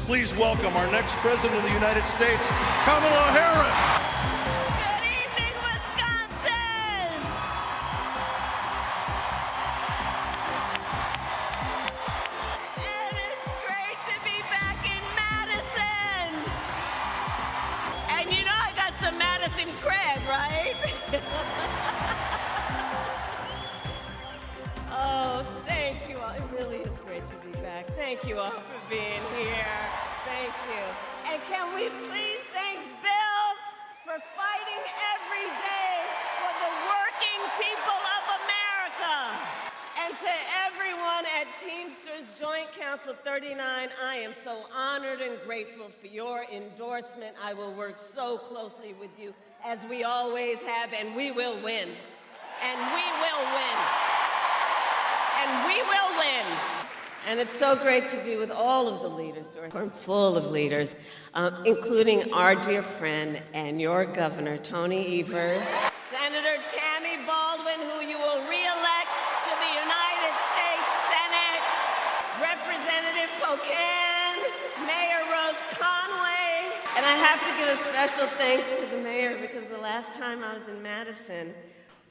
Please welcome our next President of the United States, Kamala Harris. Good evening, Wisconsin! And it's great to be back in Madison! And you know I got some Madison cred, right? Oh, thank you all. It really is great to be back. Thank you all for being here. Thank you. And can we please thank Bill for fighting every day for the working people of America. And to everyone at Teamsters Joint Council 39, I am so honored and grateful for your endorsement. I will work so closely with you as we always have, and we will win. And we will win. And we will win. And it's so great to be with all of the leaders. We're full of leaders, including our dear friend and your governor, Tony Evers, Senator Tammy Baldwin, who you will re-elect to the United States Senate, Representative Pocan, Mayor Rhodes Conway. And I have to give a special thanks to the mayor because the last time I was in Madison,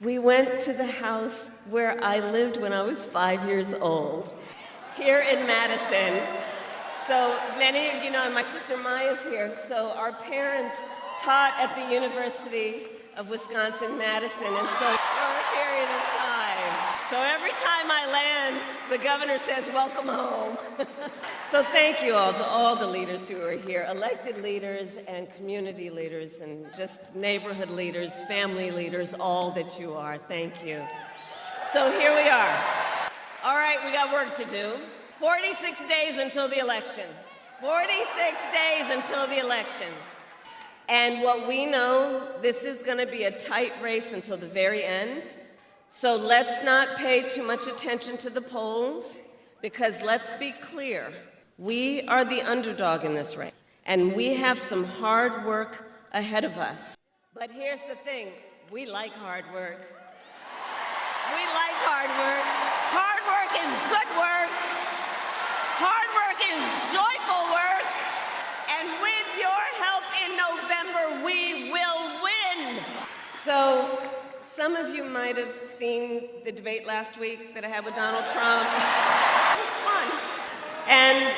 we went to the house where I lived when I was 5 years old, here in Madison. So many of you know, and my sister Maya's here, so our parents taught at the University of Wisconsin-Madison, and so for a period of time. So every time I land, the governor says, welcome home. So thank you all to all the leaders who are here, elected leaders and community leaders and just neighborhood leaders, family leaders, all that you are. Thank you. So here we are. All right, we got work to do. 46 days until the election. 46 days until the election. And what we know, this is going to be a tight race until the very end. So let's not pay too much attention to the polls, because let's be clear, we are the underdog in this race, and we have some hard work ahead of us. But here's the thing, we like hard work. We like hard work. Hard work is good work. Hard work is joyful work. And with your help in November, we will win. So some of you might have seen the debate last week that I had with Donald Trump. It was fun. And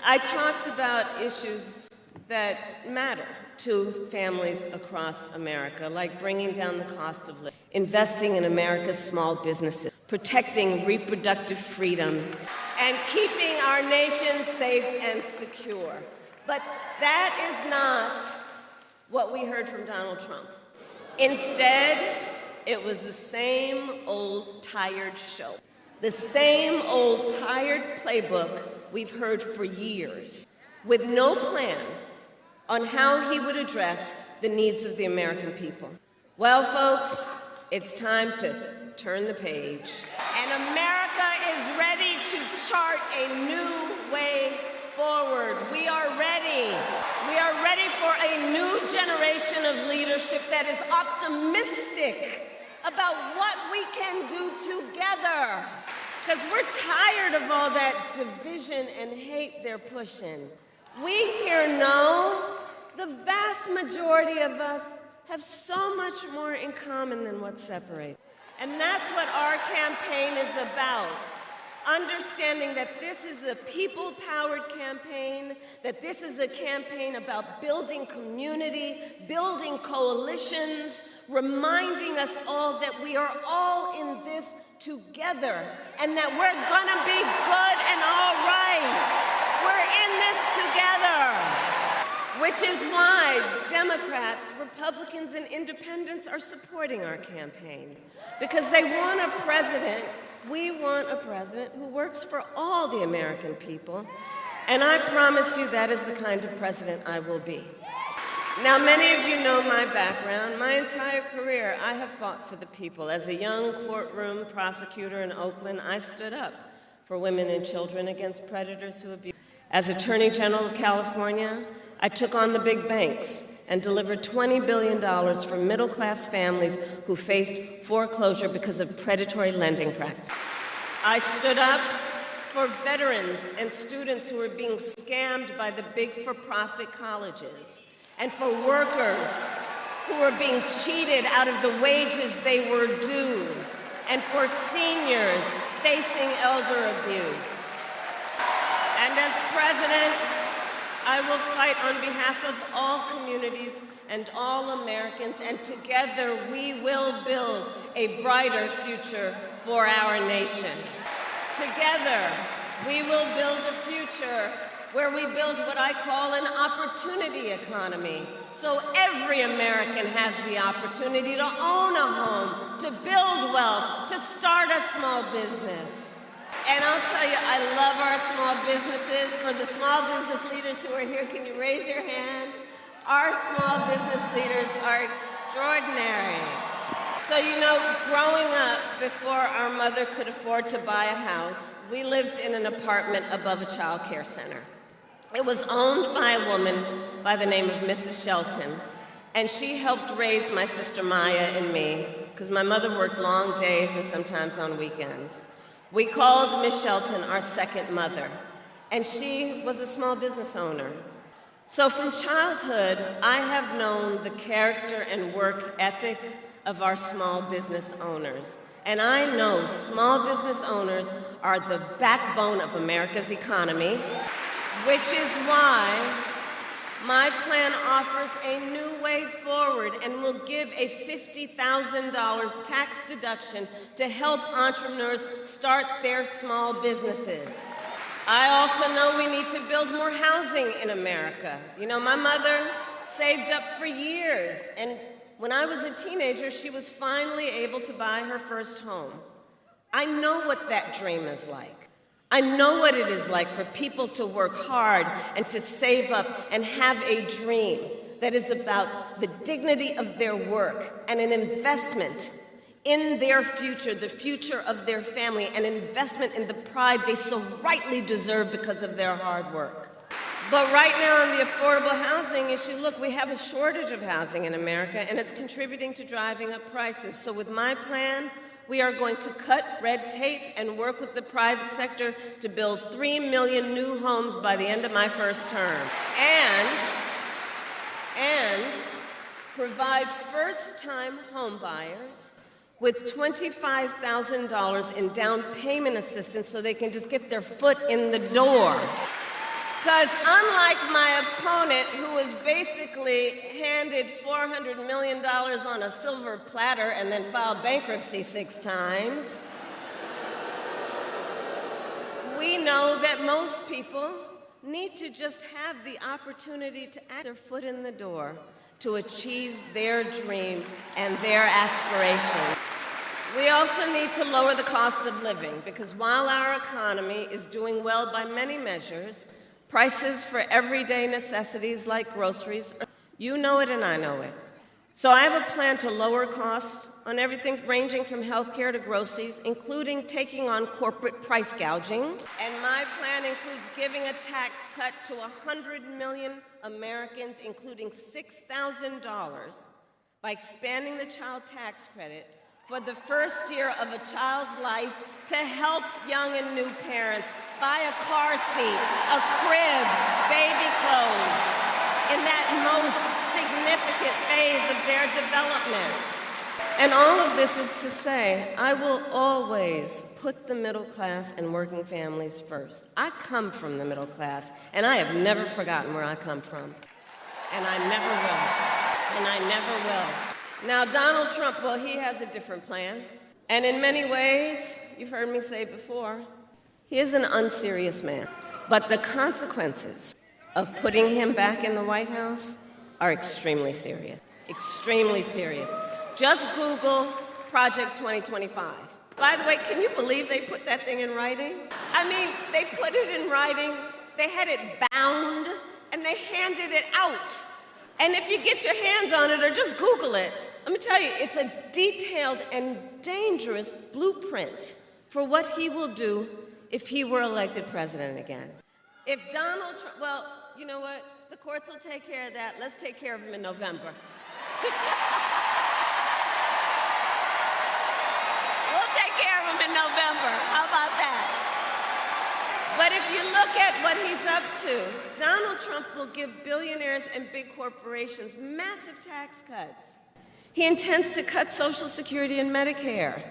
I talked about issues that matter to families across America, like bringing down the cost of living, investing in America's small businesses, protecting reproductive freedom, and keeping our nation safe and secure. But that is not what we heard from Donald Trump. Instead, it was the same old tired show, the same old tired playbook we've heard for years, with no plan on how he would address the needs of the American people. Well, folks, it's time to turn the page. And America is ready to chart a new way forward. We are ready. We are ready for a new generation of leadership that is optimistic about what we can do together. Because we're tired of all that division and hate they're pushing. We here know the vast majority of us have so much more in common than what separates. And that's what our campaign is about. Understanding that this is a people-powered campaign, that this is a campaign about building community, building coalitions, reminding us all that we are all in this together, and that we're gonna be good and all right. We're in this together. Which is why Democrats, Republicans, and independents are supporting our campaign. Because they want a president, we want a president who works for all the American people. And I promise you that is the kind of president I will be. Now, many of you know my background. My entire career, I have fought for the people. As a young courtroom prosecutor in Oakland, I stood up for women and children against predators who abuse. As Attorney General of California, I took on the big banks and delivered $20 billion for middle-class families who faced foreclosure because of predatory lending practices. I stood up for veterans and students who are being scammed by the big for-profit colleges, and for workers who are being cheated out of the wages they were due, and for seniors facing elder abuse. And as president, I will fight on behalf of all communities and all Americans, and together we will build a brighter future for our nation. Together, we will build a future where we build what I call an opportunity economy, so every American has the opportunity to own a home, to build wealth, to start a small business. And I'll tell you, I love our small businesses. For the small business leaders who are here, can you raise your hand? Our small business leaders are extraordinary. So, you know, growing up, before our mother could afford to buy a house, we lived in an apartment above a child care center. It was owned by a woman by the name of Mrs. Shelton, and she helped raise my sister Maya and me, because my mother worked long days and sometimes on weekends. We called Miss Shelton our second mother, and she was a small business owner. So from childhood, I have known the character and work ethic of our small business owners. And I know small business owners are the backbone of America's economy, which is why my plan offers a new way forward and will give a $50,000 tax deduction to help entrepreneurs start their small businesses. I also know we need to build more housing in America. You know, my mother saved up for years, and when I was a teenager, she was finally able to buy her first home. I know what that dream is like. I know what it is like for people to work hard and to save up and have a dream that is about the dignity of their work and an investment in their future, the future of their family, an investment in the pride they so rightly deserve because of their hard work. But right now on the affordable housing issue, look, we have a shortage of housing in America, and it's contributing to driving up prices. So with my plan, we are going to cut red tape and work with the private sector to build 3 million new homes by the end of my first term. And provide first-time home buyers with $25,000 in down payment assistance so they can just get their foot in the door. Because unlike my opponent, who was basically handed $400 million on a silver platter and then filed bankruptcy 6 times, we know that most people need to just have the opportunity to add their foot in the door to achieve their dream and their aspiration. We also need to lower the cost of living, because while our economy is doing well by many measures, prices for everyday necessities like groceries, you know it and I know it. So I have a plan to lower costs on everything ranging from healthcare to groceries, including taking on corporate price gouging. And my plan includes giving a tax cut to 100 million Americans, including $6,000, by expanding the child tax credit for the first year of a child's life to help young and new parents buy a car seat, a crib, baby clothes, in that most significant phase of their development. And all of this is to say, I will always put the middle class and working families first. I come from the middle class, and I have never forgotten where I come from. And I never will. And I never will. Now, Donald Trump, well, he has a different plan. And in many ways, you've heard me say before, he is an unserious man. But the consequences of putting him back in the White House are extremely serious. Extremely serious. Just Google Project 2025. By the way, can you believe they put that thing in writing? I mean, they put it in writing, they had it bound, and they handed it out. And if you get your hands on it or just Google it, let me tell you, it's a detailed and dangerous blueprint for what he will do if he were elected president again. If Donald Trump, well, you know what? The courts will take care of that. Let's take care of him in November. We'll take care of him in November. How about that? But if you look at what he's up to, Donald Trump will give billionaires and big corporations massive tax cuts. He intends to cut Social Security and Medicare.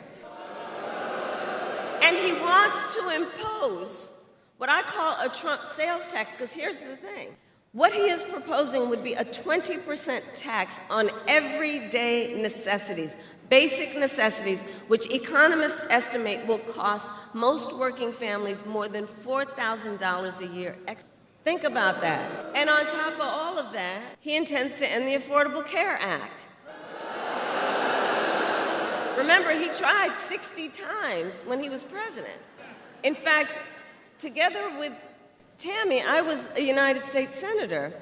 And he wants to impose what I call a Trump sales tax, because here's the thing. What he is proposing would be a 20% tax on everyday necessities, basic necessities, which economists estimate will cost most working families more than $4,000 a year. Think about that. And on top of all of that, he intends to end the Affordable Care Act. Remember, he tried 60 times when he was president. In fact, together with Tammy, I was a United States Senator.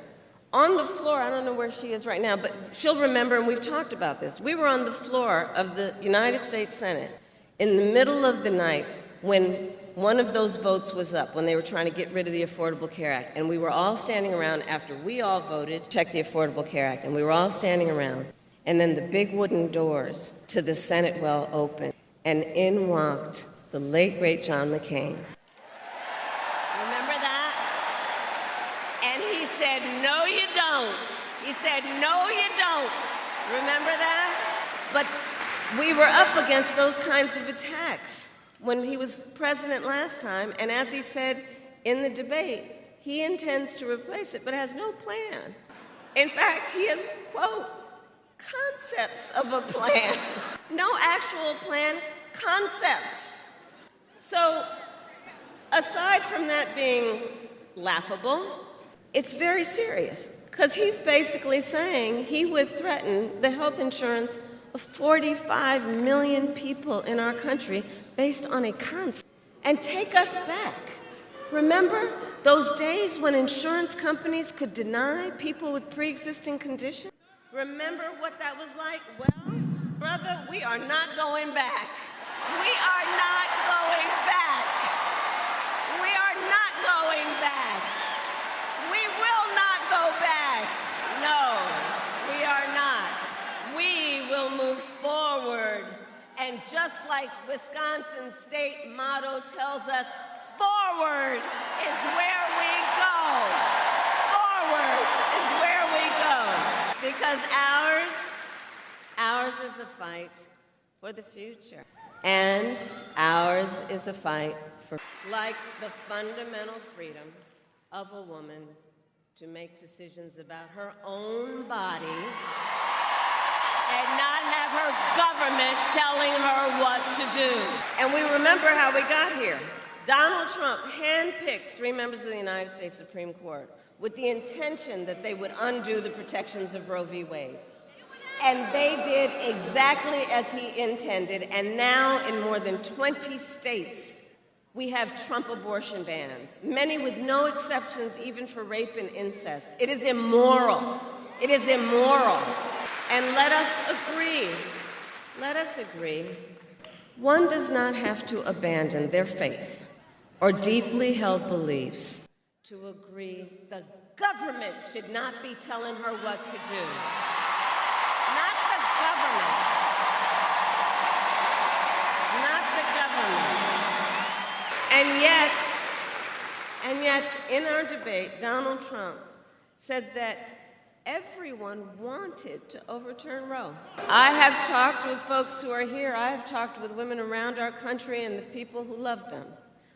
On the floor, I don't know where she is right now, but she'll remember, and we've talked about this. We were on the floor of the United States Senate in the middle of the night when one of those votes was up, when they were trying to get rid of the Affordable Care Act. And we were all standing around after we all voted to check the Affordable Care Act, and we were all standing around. And then the big wooden doors to the Senate well opened, and in walked the late, great John McCain. Remember that? And he said, "No, you don't." He said, "No, you don't." Remember that? But we were up against those kinds of attacks when he was president last time, and as he said in the debate, he intends to replace it, but has no plan. In fact, he has, quote, concepts of a plan. No actual plan, concepts. So, aside from that being laughable, it's very serious, because he's basically saying he would threaten the health insurance of 45 million people in our country based on a concept, and take us back. Remember those days when insurance companies could deny people with pre-existing conditions? Remember what that was like? Well, brother, we are not going back. We are not going back. We are not going back. We will not go back. No, we are not. We will move forward. And just like Wisconsin's state motto tells us, forward is where we go. Forward is where we go. Because ours is a fight for the future. And ours is a fight for, like, the fundamental freedom of a woman to make decisions about her own body and not have her government telling her what to do. And we remember how we got here. Donald Trump handpicked 3 members of the United States Supreme Court with the intention that they would undo the protections of Roe v. Wade. And they did exactly as he intended, and now in more than 20 states, we have Trump abortion bans, many with no exceptions even for rape and incest. It is immoral. It is immoral. And let us agree, one does not have to abandon their faith or deeply held beliefs to agree the government should not be telling her what to do. Not the government. Not the government. And yet, in our debate, Donald Trump said that everyone wanted to overturn Roe. I have talked with folks who are here. I have talked with women around our country and the people who love them.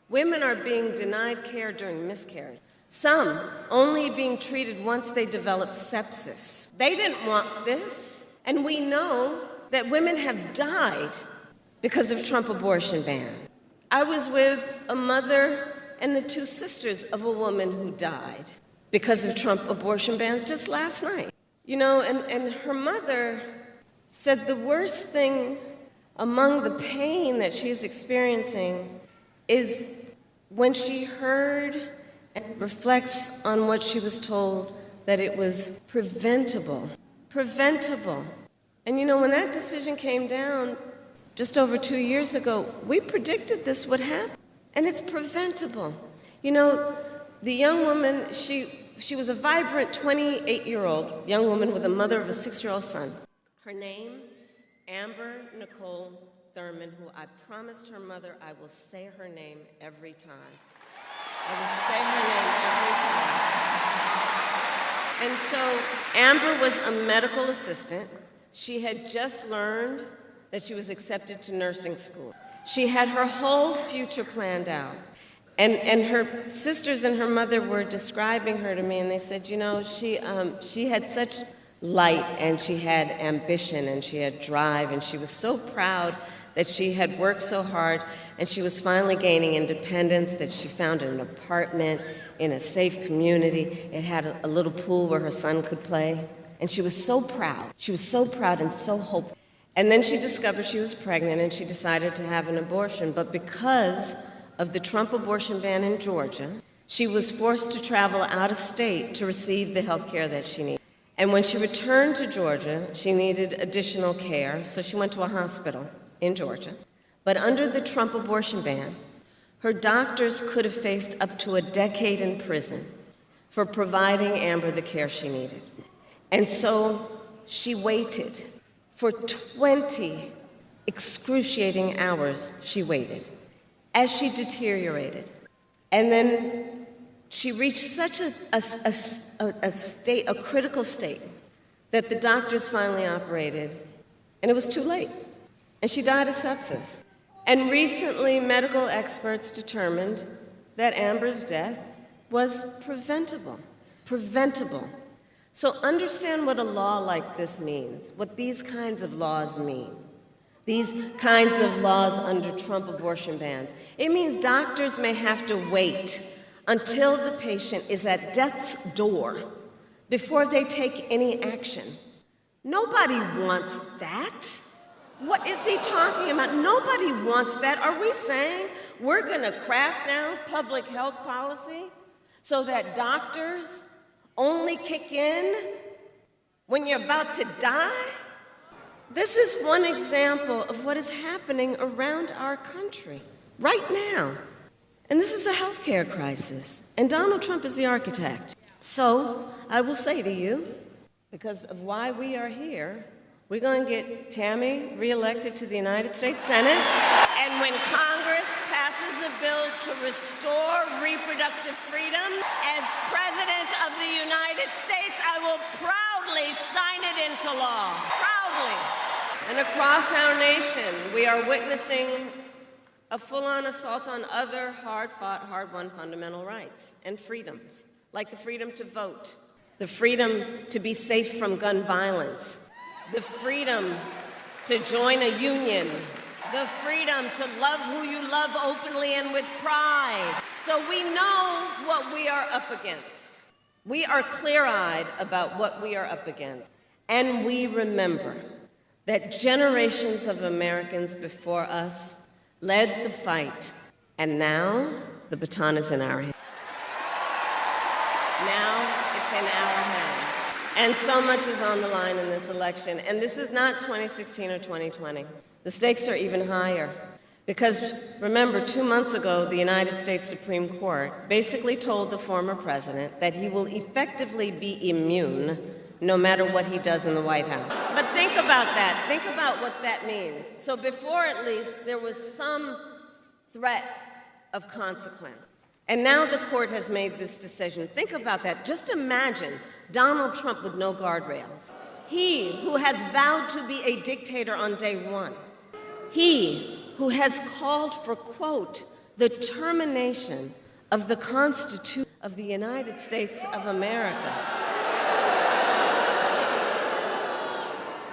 Women are being denied care during miscarriage. Some only being treated once they develop sepsis. They didn't want this. And we know that women have died because of Trump abortion ban. I was with a mother and the 2 sisters of a woman who died because of Trump abortion bans just last night. You know, and her mother said the worst thing among the pain that she's experiencing is when she heard and reflects on what she was told, that it was preventable. Preventable. And you know, when that decision came down just over 2 years ago, we predicted this would happen. And it's preventable. You know, the young woman, she was a vibrant 28-year-old young woman with a mother of a 6-year-old son. Her name, Amber Nicole Thurman, who I promised her mother I will say her name every time. I will say her name every time. And so Amber was a medical assistant. She had just learned that she was accepted to nursing school. She had her whole future planned out. And her sisters and her mother were describing her to me, and they said, you know, she had such light, and she had ambition, and she had drive, and she was so proud that she had worked so hard, and she was finally gaining independence, that she found an apartment in a safe community. It had a little pool where her son could play, and she was so proud. She was so proud and so hopeful. And then she discovered she was pregnant, and she decided to have an abortion, but because of the Trump abortion ban in Georgia, she was forced to travel out of state to receive the health care that she needed. And when she returned to Georgia, she needed additional care, so she went to a hospital in Georgia. But under the Trump abortion ban, her doctors could have faced up to a decade in prison for providing Amber the care she needed. And so she waited. For 20 excruciating hours, she waited as she deteriorated. And then she reached such a critical state, that the doctors finally operated, and it was too late. And she died of sepsis. And recently, medical experts determined that Amber's death was preventable. Preventable. So understand what a law like this means, what these kinds of laws mean. These kinds of laws under Trump abortion bans. It means doctors may have to wait until the patient is at death's door before they take any action. Nobody wants that. What is he talking about? Nobody wants that. Are we saying we're going to craft now public health policy so that doctors only kick in when you're about to die? This is one example of what is happening around our country right now. And this is a healthcare crisis. And Donald Trump is the architect. So I will say to you, because of why we are here, we're going to get Tammy reelected to the United States Senate. And when Congress passes a bill to restore reproductive freedom, as President of the United States, I will proudly sign it into law. Proudly. And across our nation, we are witnessing a full-on assault on other hard-fought, hard-won fundamental rights and freedoms, like the freedom to vote, the freedom to be safe from gun violence, the freedom to join a union, the freedom to love who you love openly and with pride. So we know what we are up against. We are clear-eyed about what we are up against. And we remember that generations of Americans before us led the fight, and now the baton is in our hands. Now it's in our hands. And so much is on the line in this election, and this is not 2016 or 2020. The stakes are even higher. Because remember, 2 months ago, the United States Supreme Court basically told the former president that he will effectively be immune no matter what he does in the White House. But think about that. Think about what that means. So before, at least, there was some threat of consequence. And now the court has made this decision. Think about that. Just imagine Donald Trump with no guardrails. He who has vowed to be a dictator on day one. He who has called for, quote, the termination of the Constitution of the United States of America.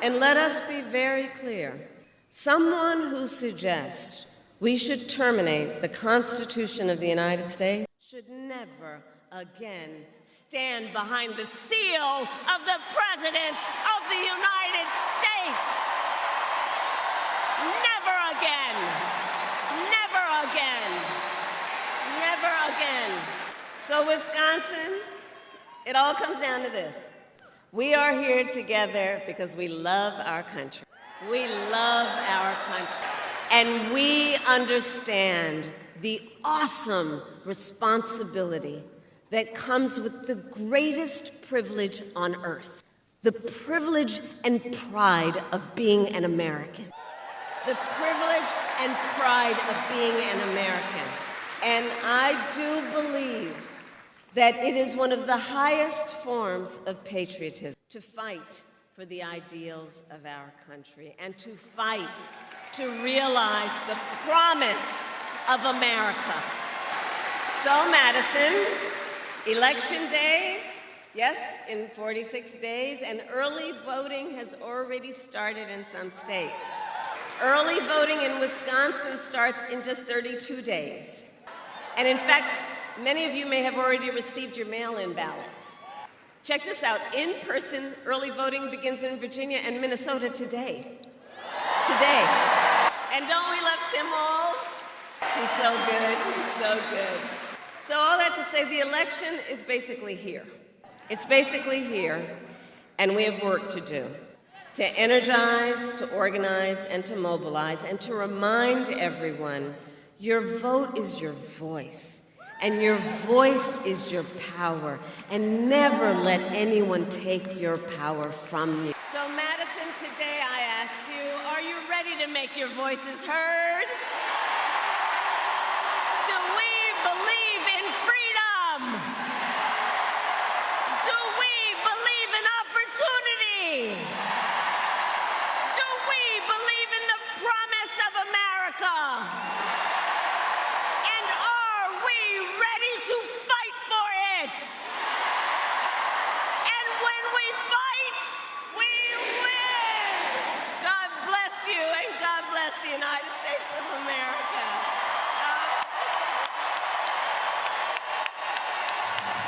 And let us be very clear. Someone who suggests we should terminate the Constitution of the United States should never again stand behind the seal of the President of the United States. Never again. Never again. Never again. So, Wisconsin, it all comes down to this. We are here together because we love our country. We love our country. And we understand the awesome responsibility that comes with the greatest privilege on earth, the privilege and pride of being an American. The privilege and pride of being an American. And I do believe that it is one of the highest forms of patriotism to fight for the ideals of our country and to fight to realize the promise of America. So, Madison, Election Day, yes, in 46 days, and early voting has already started in some states. Early voting in Wisconsin starts in just 32 days. And in fact, many of you may have already received your mail-in ballots. Check this out. In-person early voting begins in Virginia and Minnesota today. Today. And don't we love Tim Walz? He's so good. He's so good. So all that to say, the election is basically here. It's basically here, and we have work to do. To energize, to organize, and to mobilize, and to remind everyone, your vote is your voice, and your voice is your power, and never let anyone take your power from you. So, Madison, today I ask you, are you ready to make your voices heard?